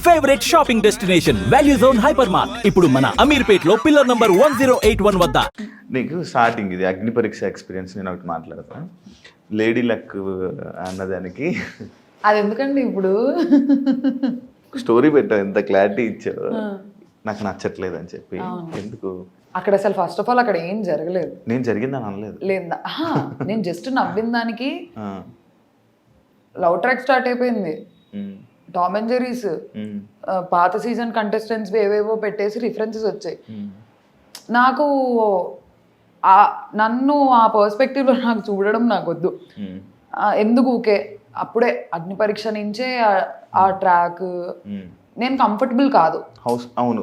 Favourite shopping destination value zone hyper mart ఇప్పుడు మన అమీర్పేట్ లో పిల్లర్ నంబర్ 1081 వద్ద. నీకు స్టార్టింగ్ ఇది అగ్ని పరీక్ష ఎక్స్పీరియన్స్ నేను ఒకటి మాట్లాడతా. లేడీ లక్ అన్నదానికి అది ఎందుకండి ఇప్పుడు స్టోరీ పెట్టావు, ఎంత క్లారిటీ ఇచ్చావు, నాకు నచ్చట్లేదు అని చెప్పి. ఎందుకు అక్కడ అసలు ఫస్ట్ ఆఫ్ ఆల్ అక్కడ ఏం జరగలేదు. నేను జరిగిందని అనలేదు. లేదా నేను జస్ట్ నవ్విన దానికి లవ్ ట్రాక్ స్టార్ట్ అయిపోయింది. టామ్ అండ్ జెర్రీస్ పాత సీజన్ కంటెస్టెంట్స్ ఏవేవో పెట్టేసి రిఫరెన్సెస్ వచ్చాయి. నాకు నన్ను ఆ పర్స్పెక్టివ్లో నాకు చూడడం నాకు వద్దు. ఎందుకు ఊకే అప్పుడే అగ్ని పరీక్ష నుంచే ఆ ట్రాక్ నేను కంఫర్టబుల్ కాదు. హౌస్ అవును,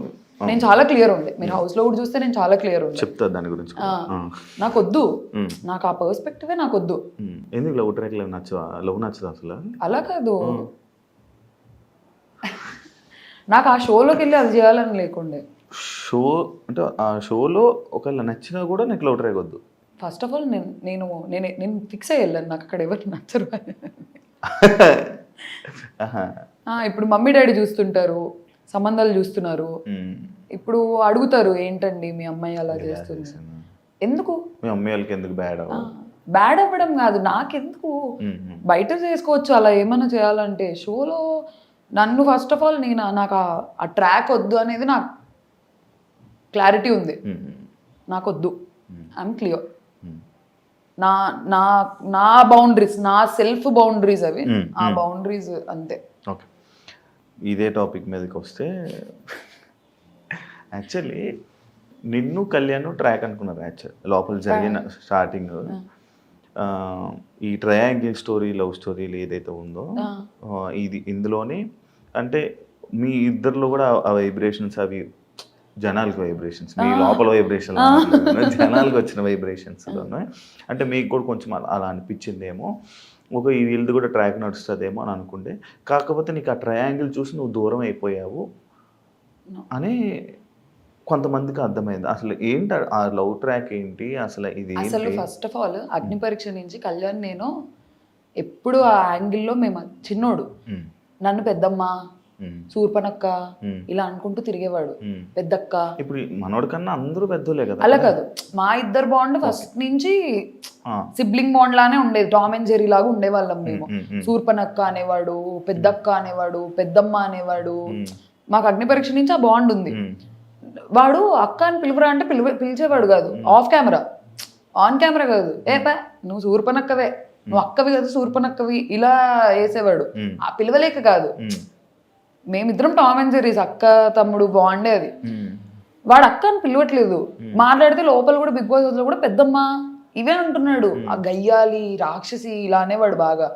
నేను చాలా క్లియర్ ఉంది. మీరు హౌస్ లో కూడా చూస్తే నేను చాలా క్లియర్ ఉంది. చెప్తా దాని గురించి. నాకు వద్దు, నాకు ఆ పర్స్పెక్టివే నాకు వద్దు. ఎందుకు లవ్ ట్రాక్ లవ్ నచ్చదు అసలు? అలా కాదు, నాకు ఆ షోలోకి వెళ్ళి అది చేయాలని లేకుండే. షో అంటే ఆ షోలో ఒకవేళ నచ్చినా కూడా నాకు లవ్ ట్రాక్ వద్దు. ఫస్ట్ ఆఫ్ ఆల్ నేను ఫిక్స్ అయ్యి వెళ్ళాను, నాకు అక్కడ ఎవరికి నచ్చరు. ఇప్పుడు మమ్మీ డాడీ చూస్తుంటారు, సంబంధాలు చూస్తున్నారు, ఇప్పుడు అడుగుతారు ఏంటండి మీ అమ్మాయి అలా చేస్తుంది, ఎందుకు మీ అమ్మాయి వాళ్ళకి ఎందుకు బ్యాడ్ అవ్వడం కాదు, నాకెందుకు బయట చేసుకోవచ్చు అలా ఏమైనా చేయాలంటే. షోలో నన్ను ఫస్ట్ ఆఫ్ ఆల్ నాకు ఆ ట్రాక్ వద్దు అనేది నాకు క్లారిటీ ఉంది. నాకు వద్దు, ఐఎమ్ క్లియర్. నా నా నా బౌండరీస్, నా సెల్ఫ్ బౌండరీస్ అవి, ఆ బౌండరీస్ అంతే. ఓకే, ఇదే టాపిక్ మీదకి వస్తే యాక్చువల్లీ నిన్ను కళ్యాణ్ ట్రాక్ అనుకున్నారు. యాక్చువల్ లోపల జరిగిన స్టార్టింగ్ ఈ ట్రయాంగిల్ స్టోరీ, లవ్ స్టోరీలు ఏదైతే ఉందో ఇందులోని అంటే మీ ఇద్దరిలో కూడా ఆ వైబ్రేషన్స్, అవి జనాలకి వైబ్రేషన్స్, మీ లోపల వైబ్రేషన్, జనాలకు వచ్చిన వైబ్రేషన్స్ అంటే మీకు కూడా కొంచెం అలా అనిపించిందేమో. ఈ వీళ్ళది కూడా ట్రాక్ నడుస్తుందేమో అని అనుకుంటే, కాకపోతే నీకు ఆ ట్రయాంగిల్ చూసి నువ్వు దూరం అయిపోయావు అని కొంతమందికి అర్థమైంది. అసలు ఏంటి ఆ లవ్ ట్రాక్ ఏంటి అసలు? ఇది అసలు ఫస్ట్ ఆఫ్ ఆల్ అగ్ని పరీక్ష నుంచి కళ్యాణ్ నేను ఎప్పుడు ఆ యాంగిల్లో మేము చిన్నోడు, నన్ను పెద్దమ్మ, సూర్పనక్క ఇలా అనుకుంటూ తిరిగేవాడు. పెద్దక్క, ఇప్పుడు మనోడి కన్నా అందరూ పెద్దోలే కదా. అలా కాదు, మా ఇద్దరు బాండ్ ఫస్ట్ నుంచి సిబ్లింగ్ బాండ్ లానే ఉండేది. టామ్ అండ్ జెర్రీ లాగా ఉండేవాళ్ళం మేము. సూర్పనక్క అనేవాడు, పెద్దక్క అనేవాడు, పెద్దమ్మ అనేవాడు. మాకు అగ్ని పరీక్ష నుంచి ఆ బాండ్ ఉంది. వాడు అక్క అని పిలువరా అంటే పిలిచేవాడు కాదు. ఆఫ్ కెమెరా, ఆన్ కెమెరా కాదు. నువ్వు సూర్పనక్కవే, నువ్వు అక్కవి కదా సూర్పనక్కవి, ఇలా వేసేవాడు. ఆ పిలవలేక కాదు, మేమిద్దరం టామ్ అండ్ జెర్రీస్, అక్క తమ్ముడు బాండే అది. వాడు అక్క అని పిలవట్లేదు. మాట్లాడితే లోపల కూడా బిగ్ బాస్ లో కూడా పెద్దమ్మ ఇవే అంటున్నాడు. ఆ గయ్యాలి రాక్షసి ఇలా అనేవాడు బాగా.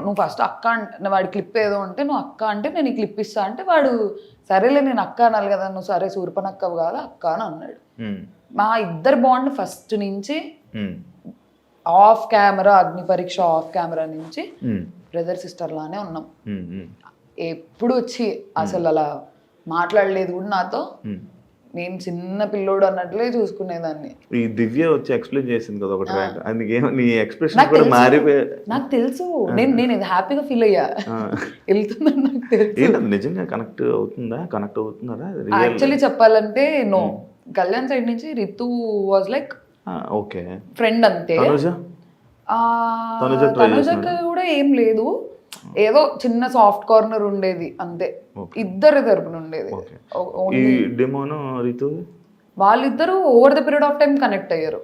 నువ్వు ఫస్ట్ అక్క అంటే వాడి క్లిప్ ఏదో అంటే, నువ్వు అక్క అంటే నేను ఈ క్లిప్ ఇస్తా అంటే, వాడు సరేలే నేను అక్క అనాలి కదా, నువ్వు సరే సూర్పనక్కవు కాదు అక్క అని అన్నాడు. మా ఇద్దరు బాండ్ ఫస్ట్ నుంచి ఆఫ్ కెమెరా, అగ్ని పరీక్ష ఆఫ్ కెమెరా నుంచి బ్రదర్ సిస్టర్ లానే ఉన్నాం. ఎప్పుడు వచ్చి అసలు అలా మాట్లాడలేదు కూడా నాతో. నేను చిన్న పిల్లోడు అన్నట్లే చూసుకునేదాన్ని. ఈ దివ్య వచ్చి ఎక్స్ప్లెయిన్ చేసింది కదా ఒక ట్రాక్, అందుకే నీ ఎక్స్ప్రెషన్ కూడా మారిపోయి నాకు తెలుసు. నేను హ్యాపీగా ఫీల్ అయ్యా, వెళ్తుందని నాకు తెలుసు. నిజంగా కనెక్ట్ అవుతున్నారా? యాక్చువల్లీ చెప్పాలంటే నో, కళ్యాణ్ సైడ్ నుంచి Ritu was like okay friend అంతే. తనుజకి కూడా ఏం లేదు, ఏదో చిన్న సాఫ్ట్ కార్నర్ ఉండేది అంతే. ఇద్దరి తరపున ఉండేది. వాళ్ళిద్దరూ over the period of time connect అయ్యారు.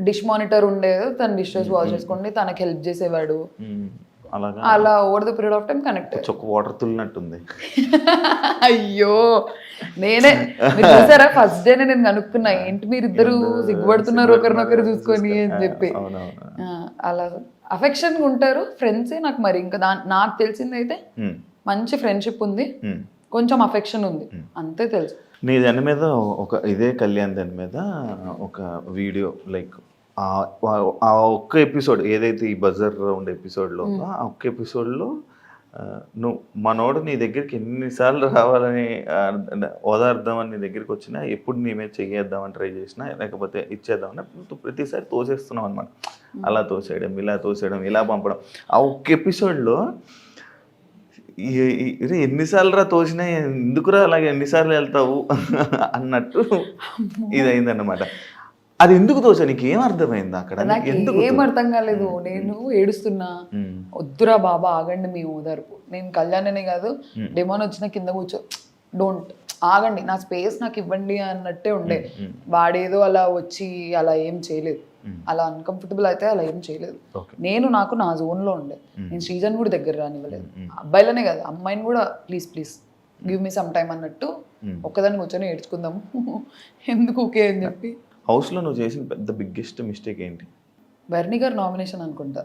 డిష్ మానిటర్ ఉండేది, తన డిషెస్ వాష్ చేసుకోండి, తనకి హెల్ప్ చేసేవాడు. అలా over the period of time connect. Water తుల్లినట్టుంది. అయ్యో, నేనే మీరు చూసారా ఫస్ట్ డే నేను కనుక్కున్నా, ఏంటి మీరు ఇద్దరు సిగ్గుపడుతున్నారు ఒకరినొకరు చూసుకొని అని చెప్పి. అలా అఫెక్షన్ ఉంటారు ఫ్రెండ్సే. నాకు మరి ఇంకా నాకు తెలిసింది అయితే మంచి ఫ్రెండ్షిప్ ఉంది, కొంచెం అఫెక్షన్ ఉంది, అంతే తెలుసు. నీ దాని మీద ఇదే కళ్యాణ్ దాని మీద ఒక వీడియో లైక్ ఆ ఒక్క ఎపిసోడ్ ఏదైతే ఈ బజర్ రౌండ్ ఎపిసోడ్లో ఆ ఒక్క ఎపిసోడ్లో నువ్వు మనోడు నీ దగ్గరికి ఎన్నిసార్లు రావాలని ఓదార్దామని నీ దగ్గరికి వచ్చినా, ఎప్పుడు నీ మీద చెయ్యేద్దామని ట్రై చేసినా, లేకపోతే ఇచ్చేద్దామని ప్రతిసారి తోసేస్తున్నావు అనమాట. అలా తోసేయడం, ఇలా తోసేయడం, ఇలా పంపడం. ఆ ఒక్క ఎపిసోడ్లో ఎన్నిసార్లు రా తోచినా ఎందుకురా అలాగే ఎన్నిసార్లు వెళ్తావు అన్నట్టు ఇది అయిందన్నమాట. అది ఎందుకు తోచా, నీకు ఏం అర్థమైంది అక్కడ? నాకు ఏం అర్థం కాలేదు. నేను ఏడుస్తున్నా, వద్దురా బాబా ఆగండి మీ ఓదార్పు. నేను కళ్యాణనే కాదు, డెమోన్ వచ్చిన కింద కూర్చో, డోంట్ ఆగండి, నా స్పేస్ నాకు ఇవ్వండి అన్నట్టే ఉండే. వాడేదో అలా వచ్చి అలా ఏం చేయలేదు, అలా అన్కంఫర్టబుల్ అయితే అలా ఏం చేయలేదు. నేను నాకు నా జోన్లో ఉండే. నేను శ్రీజన్ కూడా దగ్గర రానివ్వలేదు, అబ్బాయిలనే కాదు అమ్మాయిని కూడా please please give me some time అన్నట్టు ఒక్కదాన్ని కూర్చొని ఏడ్చుకుందాము ఎందుకు ఓకే అని చెప్పి. హౌస్లో నువ్వు చేసిన పెద్ద బిగ్గెస్ట్ మిస్టేక్ ఏంటి? బర్నీ గారు నామినేషన్ అనుకుంటా.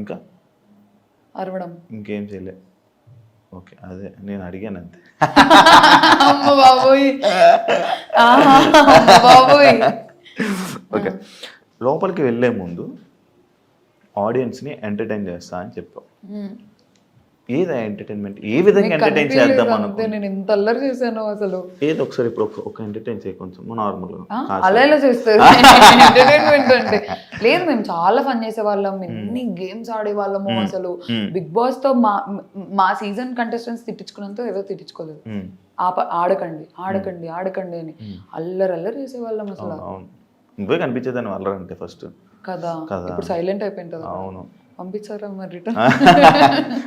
ఇంకా అరవడం, ఇంకేం చేయలే. ఓకే, అదే నేను అడిగాను అంతే. అమ్మ బాబోయ్, అమ్మ బాబోయ్. ఓకే, లోపలికి వెళ్ళే ముందు ఆడియన్స్ని ఎంటర్టైన్ చేస్తా అని చెప్పావు. ఏదా ఎంటర్టైన్మెంట్? ఏ విధంగా ఎంటర్టైన్ చేద్దాం అనుకో. నేను ఎంత అల్లరి చేశాను అసలు. ఏదో ఒకసారి ఇప్పుడు ఒక ఎంటర్టైన్ చేయ కొంచెం నార్మల్. అలా ఎలా చేస్తారు ఎంటర్టైన్మెంట్ అంటే? లేదు, మేము చాలా ఫన్ చేసేవాళ్ళం, ఎన్ని గేమ్స్ ఆడేవాళ్ళము. అసలు బిగ్ బాస్ తో మా సీజన్ కంటెస్టెంట్స్ తిట్టించుకున్నంత ఏదో తిట్టించుకోలేదు. ఆడకండి ఆడకండి ఆడకండి అని అల్లరి చేసేవాళ్ళం అసలు. నువ్వే కనిపించేదాన్ని వాళ్ళంటే ఫస్ట్ కదా. ఇప్పుడు సైలెంట్ అయిపోయింది కదా. అవును, పంపించారా మరి రిటర్న్?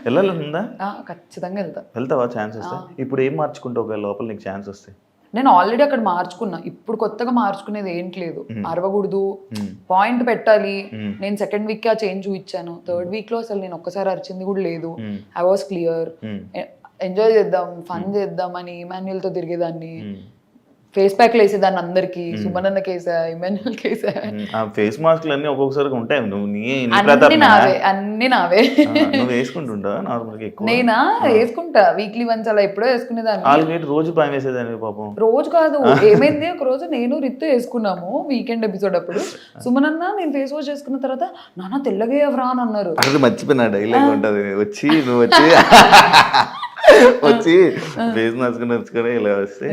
వెళ్ళాలందా? ఖచ్చితంగా వెళ్తావా ఛాన్స్ వస్తే? ఇప్పుడు ఏం మార్చుకుంటావు లోపల నీకు ఛాన్స్ వస్తే? నేను ఆల్రెడీ అక్కడ మార్చుకున్నా, ఇప్పుడు కొత్తగా మార్చుకునేది ఏంటి లేదు. అరవకూడదు, పాయింట్ పెట్టాలి. నేను సెకండ్ వీక్ ఆ చేంజ్ చూపించాను, థర్డ్ వీక్ లో అసలు నేను ఒక్కసారి అరిచింది కూడా లేదు. I was clear. ఎంజాయ్ చేద్దాం, ఫన్ చేద్దాం అని ఇమాన్యుయల్ తో తిరిగేదాన్ని. ఫేస్ ప్యాక్లు వేసేదాన్ని అందరికి, సుమనన్న కేసా, ఇమాన్యుయల్ కేసా. ఫేస్ మాస్క్లు అన్ని ఒక్కొక్కసారి ఉంటాయి. అన్ని నావే. వేసుకుంటుంటా నార్మల్ గా? నేనా వేసుకుంటా, వీక్లీ వన్స్ అలా ఎప్పుడో వేసుకునేదాన్ని. రోజు భయం వేసేదాన్ని పాపం. రోజు కాదు, ఏమైంది ఒక రోజు నేను రిత్తు వేసుకున్నాము వీకెండ్ ఎపిసోడ్ అప్పుడు. సుమనన్న నేను ఫేస్ వాష్ చేసుకున్న తర్వాత నాన్న తెల్లగా ఎవరా అని అన్నారు. అది మర్చిపోయినా డైలాగ్ ఉంటది, వచ్చి నువ్వు వచ్చి ఫేస్ మాస్క్ నచ్చుకొని ఇలా వస్తే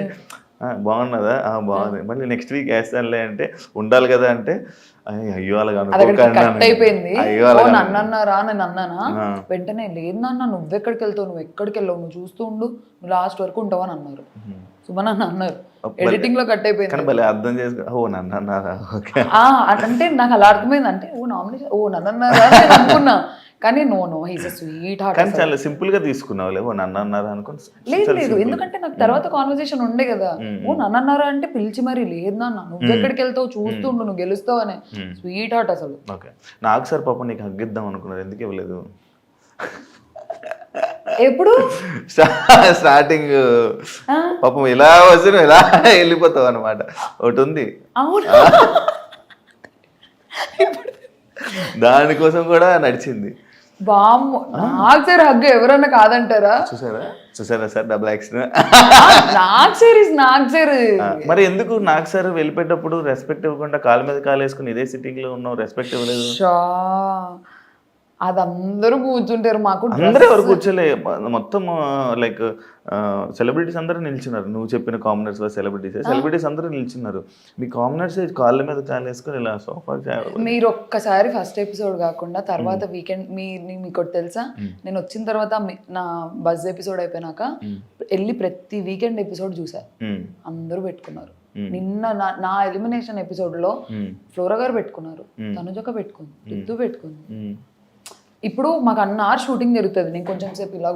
బాగున్నదా? బాగుంది, మళ్ళీ నెక్స్ట్ వీక్ వేస్తానులే అంటే ఉండాలి కదా అంటే అయ్యో అలాగా అయిపోయింది. నన్ను అన్నారా నేను అన్నానా? వెంటనే లేదు నాన్న నువ్వెక్కడికి వెళ్తావు, నువ్వు ఎక్కడికి వెళ్ళావు, నువ్వు చూస్తూ ఉండు, నువ్వు లాస్ట్ వరకు ఉంటావు అని అన్నారు. సుమన్ అన్నారు. ఎడిటింగ్ లో కట్ అయిపోయింది. అర్థం చేసుకో, ఓ నన్ను అన్నారా అంటే నాకు అలా అర్థమైంది. అంటే ఓ నామినేషన్, ఓ నన్ను అన్నారా అనుకున్నా. కానీ నో హీస్ స్వీట్ హార్ట్. కానీ చాలా సింపుల్ గా తీసుకున్నావు, ఓ నన్ను అన్నారా అనుకుని. లేదు, ఎందుకంటే నాకు తర్వాత కాన్వర్సేషన్ ఉండే కదా. ఓ నన్ను అన్నారా అంటే పిలిచి మరి లేదు నాన్న నువ్వు ఎక్కడికి వెళ్తావు చూస్తుండు, నువ్వు గెలుస్తావు అనే స్వీట్ హార్ట్ అసలు. ఓకే, నాకు సార్ పాపం నీకు హగ్గిద్దాం అనుకున్నారు, ఎందుకు ఇవ్వలేదు? ఎప్పుడు స్టార్టింగ్ పాపం ఇలా వచ్చి ఇలా వెళ్ళిపోతావు అనమాట, ఒకటి ఉంది. దానికోసం కూడా నడిచింది. బామ్మ నాకు సార్ హగ్ ఎవరన్నా కాదంటారా? చూసారా సార్ డబుల్ యాక్షన్. నాకు సార్ మరి ఎందుకు నాకు సార్ వెళ్ళిపోయేటప్పుడు రెస్పెక్ట్ ఇవ్వకుండా కాళ్ళ మీద కాలు వేసుకుని ఇదే సిట్టింగ్ లో ఉన్నావు, రెస్పెక్ట్ ఇవ్వలేదు? అది అందరూ కూర్చుంటారు, మాకు అందరూ ఎవరు కూర్చోలే, మొత్తం లైక్ సెలబ్రిటీస్ అందరూ నిల్చున్నారు. నువ్వు చెప్పిన కామనర్స్ సెలబ్రిటీస్ అందరూ నిల్చున్నారు. మీ కామనర్స్ కాళ్ళ మీద కాలు వేసుకొని ఇలా సోఫా. మీరు ఒక్కసారి ఫస్ట్ ఎపిసోడ్ కాకుండా తర్వాత వీకెండ్ మీకు తెలుసా, నేను వచ్చిన తర్వాత నా బజ్ ఎపిసోడ్ అయిపోయినాక వెళ్ళి ప్రతి వీకెండ్ ఎపిసోడ్ చూసా, అందరూ పెట్టుకున్నారు. నిన్న నా ఎలిమినేషన్ ఎపిసోడ్ లో ఫ్లోరా గారు పెట్టుకున్నారు, తనుజక పెట్టుకుంది, రిద్దు పెట్టుకుంది. ఇప్పుడు మాకు అన్నారు షూటింగ్ జరుగుతుంది, నేను కొంచెం సేపు ఇలా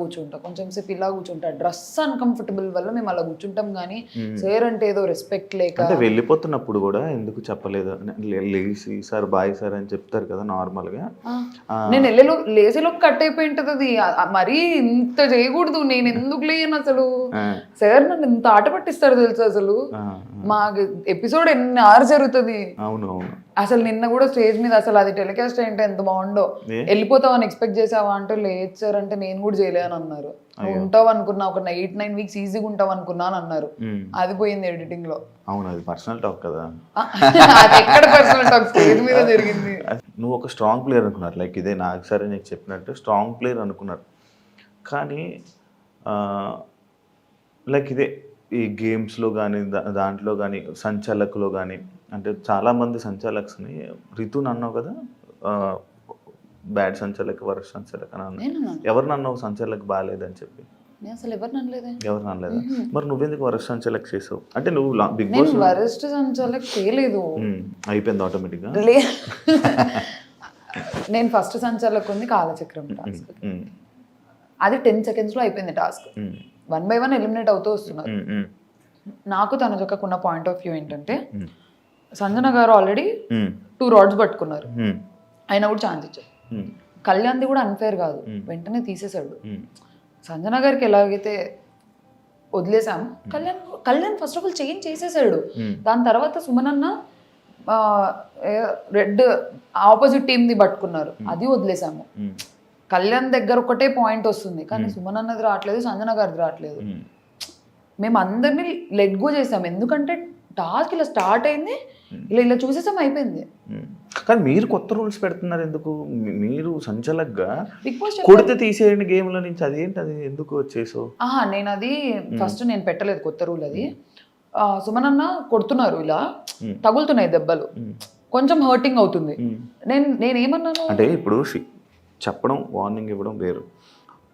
కూర్చుంటా, డ్రెస్ అన్కంఫర్టబుల్ వల్ల మేము అలా కూర్చుంటాం. కానీ సార్ అంటే ఏదో రెస్పెక్ట్ లేక. అంటే వెళ్ళిపోతున్నప్పుడు కూడా ఎందుకు చెప్పలేదు? లేసి సార్ బాయ్ సార్ అని చెప్తారు కదా నార్మల్ గా. నేను లేసేలోకి కట్ అయిపోయి ఉంటది అది, మరీ ఇంత చేయకూడదు. నేను ఎందుకు లేను అసలు, సార్ నన్ను ఇంత ఆట పట్టిస్తారు తెలుసు అసలు. మా ఎపిసోడ్ ఎన్ని అవర్స్ జరుగుతుంది. అవునవును, అసలు నిన్న కూడా స్టేజ్ మీద అసలు అది టెలికాస్ట్ ఏంటో ఎంత బాగుండో. వెళ్ళిపోతావు అని ఎక్స్పెక్ట్ చేసావా అంటే లేదు సార్ అంటే నేను కూడా చేయలే అని అన్నారు. ఉంటావు అనుకున్నా, ఒక 8-9 వీక్స్ ఈజీగా ఉంటావు అనుకున్నా అని అన్నారు. అది పోయింది ఎడిటింగ్ లో. అవును, అది పర్సనల్ టాక్ కదా. అది ఎక్కడ పర్సనల్ టాక్, స్టేజ్ మీద జరిగింది. నువ్వు ఒక స్ట్రాంగ్ ప్లేయర్ అనుకున్నారు, లైక్ ఇదే నాకు సరే నీకు చెప్పినట్టు స్ట్రాంగ్ ప్లేయర్ అనుకున్నారు. కానీ లైక్ ఇదే ఈ గేమ్స్లో కానీ దాంట్లో కానీ సంచాలకులో కానీ, అంటే చాలామంది సంచాలక్స్ని రితుని అన్నావు కదా బ్యాడ్ సంచలక్ వరస్ట్ సంచలక్ అని అన్నా. నేను ఎవరిని అన్నావు సంచలక్ బాగాలేదని చెప్పి? నేను అసలు ఎవరిని అనలేదే. ఎవరిని అనలేదా? మరి నువ్వెందుకు వరస్ట్ సంచలక్ చేసావు? అంటే నువ్వు బిగ్ నేను బాస్ వరస్ట్ సంచాలక్ చేయలేదు. అయిపోయింది ఆటోమేటిక్గా. నేను ఫస్ట్ సంచాలకు ఉంది కాలచక్రం టాస్క్. అది 10 seconds లో అయిపోయింది టాస్క్. 1 by 1 ఎలిమినేట్ అవుతూ వస్తున్నారు. నాకు తనుజక్కకున్న పాయింట్ ఆఫ్ వ్యూ ఏంటంటే సంజన గారు ఆల్రెడీ 2 rods పట్టుకున్నారు, అయినా కూడా ఛాన్స్ ఇచ్చారు. కళ్యాణ్ది కూడా అన్ఫేర్ కాదు, వెంటనే తీసేశాడు. సంజన గారికి ఎలాగైతే వదిలేసాం, Kalyan first of all change చేసేసాడు. దాని తర్వాత సుమన్ అన్న రెడ్ ఆపోజిట్ టీమ్ది పట్టుకున్నారు, అది వదిలేసాము. కళ్యాణ్ దగ్గర ఒకటే పాయింట్ వస్తుంది, కానీ సుమన్ అన్నది రావట్లేదు, సంజన గారిది రావట్లేదు. మేము అందరినీ లెట్ గో చేసాం, ఎందుకంటే టాస్క్ ఇలా స్టార్ట్ అయింది, ఇలా చూసేసాం, అయిపోయింది. కానీ మీరు కొత్త రూల్స్ పెడుతున్నారు ఎందుకు? మీరు సంచలక్గా బిగ్ బాస్ కొడితే తీసేయండి గేమ్లో నుంచి, అదేంటి, అది ఎందుకు వచ్చేసో? నేను అది ఫస్ట్ నేను పెట్టలేదు కొత్త రూల్. అది సుమన్ అన్న కొడుతున్నారు, ఇలా తగులుతున్నాయి దెబ్బలు, కొంచెం హర్టింగ్ అవుతుంది. నేనేమన్నాను అంటే ఇప్పుడు చెప్పడం వార్నింగ్ ఇవ్వడం వేరు.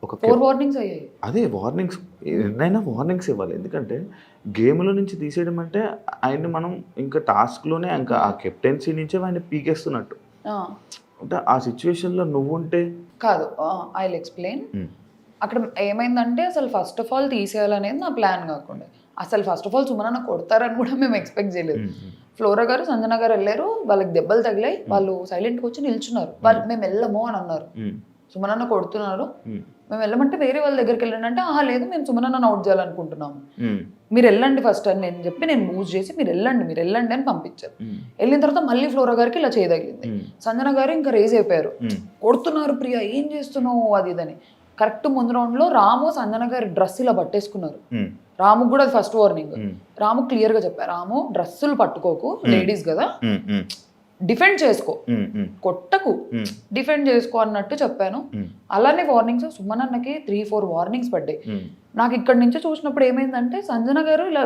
ఒక 4 warnings అయ్యాయి. అదే వార్నింగ్స్, ఎన్నైనా వార్నింగ్స్ ఇవ్వాలి. ఎందుకంటే గేమ్లో నుంచి తీసేయడం అంటే ఆయన్ని మనం ఇంకా టాస్క్లోనే ఇంకా ఆ కెప్టెన్సీ నుంచే ఆయన పీకేస్తున్నట్టు. అంటే ఆ సిచ్యువేషన్లో నువ్వుంటే కాదు. I will explain. అక్కడ ఏమైందంటే అసలు ఫస్ట్ ఆఫ్ ఆల్ తీసేయాలనేది నా ప్లాన్ కాకుండా, అసలు ఫస్ట్ ఆఫ్ ఆల్ సుమనన్న కొడతారని కూడా మేము ఎక్స్పెక్ట్ చేయలేదు. ఫ్లోరా గారు సంజన గారు వెళ్ళారు, వాళ్ళకి దెబ్బలు తగిలాయి, వాళ్ళు సైలెంట్గా వచ్చి నిల్చున్నారు. మేము వెళ్ళము అని అన్నారు. సుమనన్న కొడుతున్నారు, మేము వెళ్ళమంటే వేరే వాళ్ళ దగ్గరికి వెళ్ళండి అంటే, లేదు మేము సుమనన్న అవుట్ చేయాలనుకుంటున్నాము, మీరు వెళ్ళండి ఫస్ట్ అని నేను చెప్పి, నేను మూవ్ చేసి మీరు వెళ్ళండి అని పంపించారు. వెళ్ళిన తర్వాత మళ్ళీ ఫ్లోరా గారికి ఇలా చేయదగిలింది. సంజన గారు ఇంకా రేజ్ అయిపోయారు, కొడుతున్నారు ప్రియా, ఏం చేస్తున్నావు అది ఇదని. కరెక్ట్ ముందు రౌండ్లో రాము సంజన గారి డ్రెస్ ఇలా పట్టేసుకున్నారు. రాముకు కూడా అది ఫస్ట్ వార్నింగ్. రాము క్లియర్గా చెప్పారు, రాము డ్రెస్సులు పట్టుకోకు, లేడీస్ కదా, డిఫెండ్ చేసుకో, కొట్టకు, డిఫెండ్ చేసుకో అన్నట్టు చెప్పాను. అలానే వార్నింగ్స్ సుమన్ అన్నకి 3-4 వార్నింగ్స్ పడ్డాయి. నాకు ఇక్కడ నుంచి చూసినప్పుడు ఏమైందంటే సంజన గారు ఇలా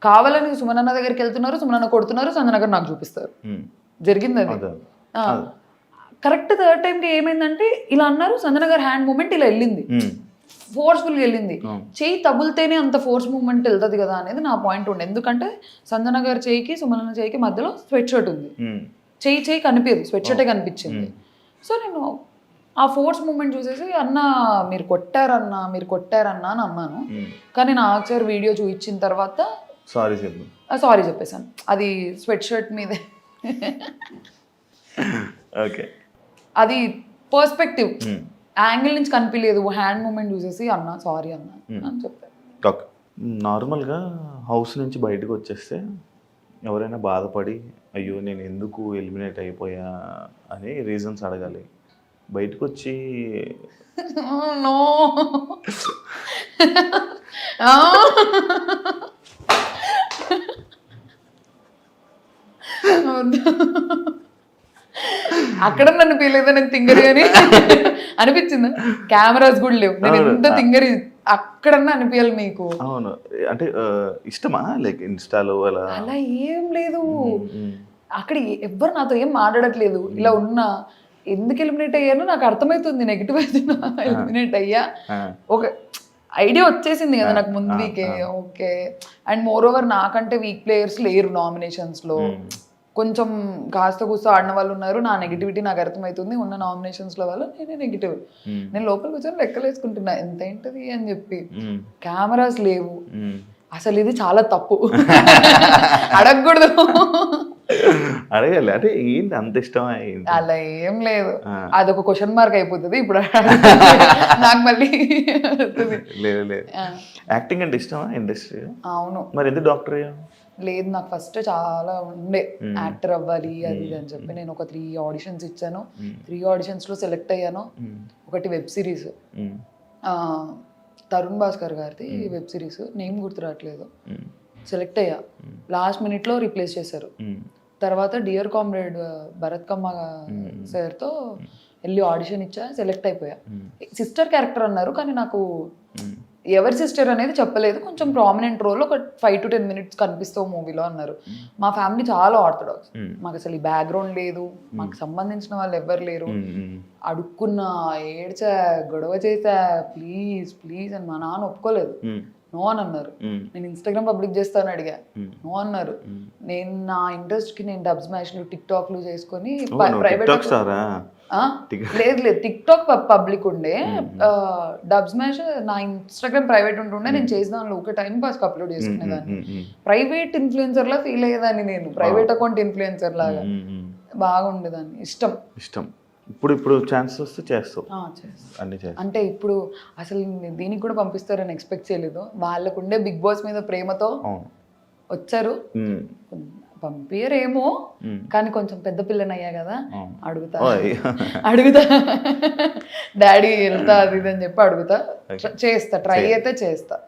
కావాలని సుమన్ అన్న దగ్గరికి వెళ్తున్నారు, సుమన్ అన్న కొడుతున్నారు, సంజన గారు నాకు చూపిస్తారు. జరిగింది అది. కరెక్ట్ థర్డ్ టైంకి ఏమైందంటే ఇలా అన్నారు, సంజన గారు హ్యాండ్ మూమెంట్ ఇలా వెళ్ళింది, ఫోర్స్ఫుల్గా వెళ్ళింది. చేయి తగులితేనే అంత ఫోర్స్ మూమెంట్ వెళ్తుంది కదా అనేది నా పాయింట్ ఉండే. ఎందుకంటే సంజన గారి చేయికి సుమన్ అన్న చేయికి మధ్యలో స్వెట్ షర్ట్ ఉంది, చేయి కనిపించదు, స్వెట్ షర్టే కనిపించింది. సో నేను ఆ ఫోర్స్ మూమెంట్ చూసేసి అన్న మీరు కొట్టారన్నా అని అన్నాను. కానీ నా ఆచార్ వీడియో చూపించిన తర్వాత సారీ చెప్పేశాను, అది స్వెట్ షర్ట్ మీదే. ఓకే, అది పర్స్పెక్టివ్ యాంగిల్ నుంచి కనిపించలేదు, హ్యాండ్ మూమెంట్ చూసేసి అన్న సారీ అన్న అని చెప్పారు. ఓకే, నార్మల్గా హౌస్ నుంచి బయటకు వచ్చేస్తే ఎవరైనా బాధపడి అయ్యో నేను ఎందుకు ఎలిమినేట్ అయిపోయా అని రీజన్స్ అడగాలి. బయటకు వచ్చి నో అక్కడ నన్ను ఫీల్ నేను తింగరి అని అనిపించింది. కెమెరాస్ కూడా లేవు, నేను ఎంత తింగరి అక్కడన్నా అనిపించాలి మీకు. అవును, అంటే ఇష్టమా లైక్ ఇన్స్టాలో అలా? అలా ఏం లేదు, అక్కడ ఎవ్వరు నాతో ఏం మాట్లాడట్లేదు. ఇలా ఉన్నా ఎందుకు ఎలిమినేట్ అయ్యానో నాకు అర్థమవుతుంది, నెగిటివ్ అవుతున్నా ఎలిమినేట్ అయ్యా, ఒక ఐడియా వచ్చేసింది కదా నాకు ముందు వీకే. ఓకే, అండ్ మోర్ ఓవర్ నాకంటే వీక్ ప్లేయర్స్ లేరు నామినేషన్స్లో, కొంచెం కాస్త కూస్త ఆడిన వాళ్ళు ఉన్నారు. నా నెగిటివిటీ నాకు అర్థమవుతుంది, ఉన్న నామినేషన్స్లో వాళ్ళు నేనే నెగిటివ్. నేను లోపలికి వచ్చాను లెక్కలు వేసుకుంటున్నా ఎంత ఏంటది అని చెప్పి. కెమెరాస్ లేవు, అసలు ఇది చాలా తప్పు, అడగకూడదు. అడగాలి అంటే ఏంటి అంత ఇష్టమా? అలా ఏం లేదు, అదొక క్వశ్చన్ మార్క్ అయిపోతుంది ఇప్పుడు నాకు మళ్ళీ. లేదు లేదు, యాక్టింగ్ అంటే ఇష్టమా ఇండస్ట్రీ? అవును. మరి ఎందుకు డాక్టర్ అయ్యా? లేదు, నాకు ఫస్ట్ చాలా ఉండే యాక్టర్ అవ్వాలి అది అని చెప్పి. నేను ఒక 3 auditions ఇచ్చాను, 3 auditions సెలెక్ట్ అయ్యాను. ఒకటి వెబ్ సిరీస్, తరుణ్ భాస్కర్ గారిది వెబ్ సిరీస్, నేమ్ గుర్తు రావట్లేదు, సెలెక్ట్ అయ్యా. లాస్ట్ మినిట్లో రీప్లేస్ చేశారు. తర్వాత డియర్ కామ్రేడ్ భరత్ కమ్మ సార్తో వెళ్ళి ఆడిషన్ ఇచ్చా, సెలెక్ట్ అయిపోయా. సిస్టర్ క్యారెక్టర్ అన్నారు, కానీ నాకు ఎవరి సిస్టర్ అనేది చెప్పలేదు, కొంచెం ప్రామినెంట్ రోల్ ఒక 5 to 10 minutes కనిపిస్తావు మూవీలో అన్నారు. మా ఫ్యామిలీ చాలా ఆర్థడాక్స్, మాకు అసలు ఈ బ్యాక్గ్రౌండ్ లేదు, మాకు సంబంధించిన వాళ్ళు ఎవ్వరు లేరు. అడుక్కున్నా, ఏడ్చా, గొడవ చేసా, ప్లీజ్ ప్లీజ్ అని. మా నాన్న ఒప్పుకోలేదు, నో అని అన్నారు. నేను ఇన్స్టాగ్రామ్ పబ్లిక్ చేస్తాను అడిగా, నో అన్నారు. నేను నా ఇంట్రెస్ట్ కి నేను డబ్ స్మాష్లు టిక్టాక్లు చేసుకొని ప్రైవేట్ లేదు టిక్ టాక్ పబ్లిక్ ఉండే, డబ్ స్మాష్ నా ఇన్స్టాగ్రామ్ ప్రైవేట్ ఉంటుండే. నేను చేసిన దానిలో ఒక టైం పాస్ అప్లోడ్ చేసుకునేదాన్ని. ప్రైవేట్ ఇన్ఫ్లుయెన్సర్ లా ఫీల్ అయ్యేదాన్ని నేను, ప్రైవేట్ అకౌంట్ ఇన్ఫ్లుయెన్సర్ లాగా బాగుండేదాన్ని. ఇష్టం. ఇప్పుడు ఛాన్స్ వస్తే చేస్తావు అన్ని చేస్తావు. అంటే ఇప్పుడు అసలు దీనికి కూడా పంపిస్తారని ఎక్స్పెక్ట్ చేయలేదు. వాళ్ళకుండే బిగ్ బాస్ మీద ప్రేమతో వచ్చారు. పంపియరేమో కానీ కొంచెం పెద్ద పిల్లని అయ్యా కదా, అడుగుతా డాడీ వెళ్తా అది ఇది అని చెప్పి అడుగుతా, చేస్తా, ట్రై అయితే చేస్తా.